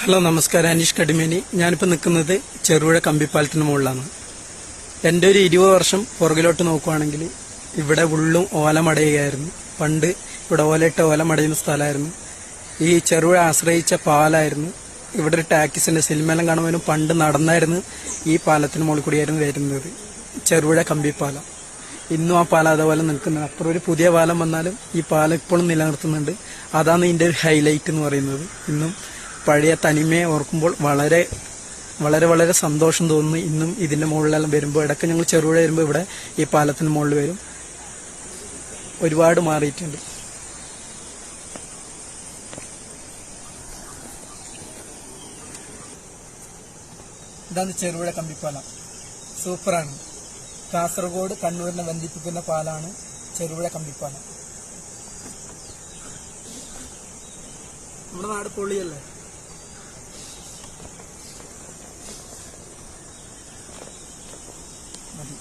Hello നമസ്കാരം, അനീഷ് കടിമേനി. ഞാനിപ്പോൾ നിൽക്കുന്നത് ചെറുപുഴ കമ്പിപ്പാലത്തിന് മുകളിലാണ്. എൻ്റെ ഒരു 20 വർഷം പുറകിലോട്ട് നോക്കുവാണെങ്കിൽ ഇവിടെ ഉള്ളും ഓലമടയുകയായിരുന്നു. പണ്ട് ഇവിടെ ഓലമടയുന്ന സ്ഥലമായിരുന്നു. ഈ ചെറുപുഴ ആശ്രയിച്ച പാലായിരുന്നു. ഇവിടെ ഒരു ടാക്സിൻ്റെ സിനിമയെല്ലാം കാണുമ്പോഴും പണ്ട് നടന്നായിരുന്നു ഈ പാലത്തിന് മുകളിൽ കൂടിയായിരുന്നു വരുന്നത്, ചെറുപുഴ കമ്പിപ്പാലം. ഇന്നും ആ പാലം അതേപോലെ നിൽക്കുന്നത്. അപ്പുറം ഒരു പുതിയ പാലം വന്നാലും ഈ പാലം ഇപ്പോഴും നിലനിർത്തുന്നുണ്ട്. അതാണ് ഇതിൻ്റെ ഒരു ഹൈലൈറ്റ് എന്ന് പറയുന്നത്. ഇന്നും പഴയ തനിമയെ ഓർക്കുമ്പോൾ വളരെ വളരെ വളരെ സന്തോഷം തോന്നുന്നു. ഇന്നും ഇതിൻ്റെ മുകളിലെല്ലാം വരുമ്പോൾ, ഇടയ്ക്ക് ഞങ്ങൾ ചെറുപുഴ വരുമ്പോൾ ഇവിടെ ഈ പാലത്തിന് മുകളിൽ വരും. ഒരുപാട് മാറിയിട്ടുണ്ട്. ഇതാണ് ചെറുപുഴ കമ്പിപ്പാലം. സൂപ്പറാണ്. കാസർഗോഡ് കണ്ണൂരിനെ ബന്ധിപ്പിക്കുന്ന പാലാണ് ചെറുപുഴ കമ്പിപ്പാലം. നമ്മുടെ നാട് പൊളിയല്ലേ. മതി.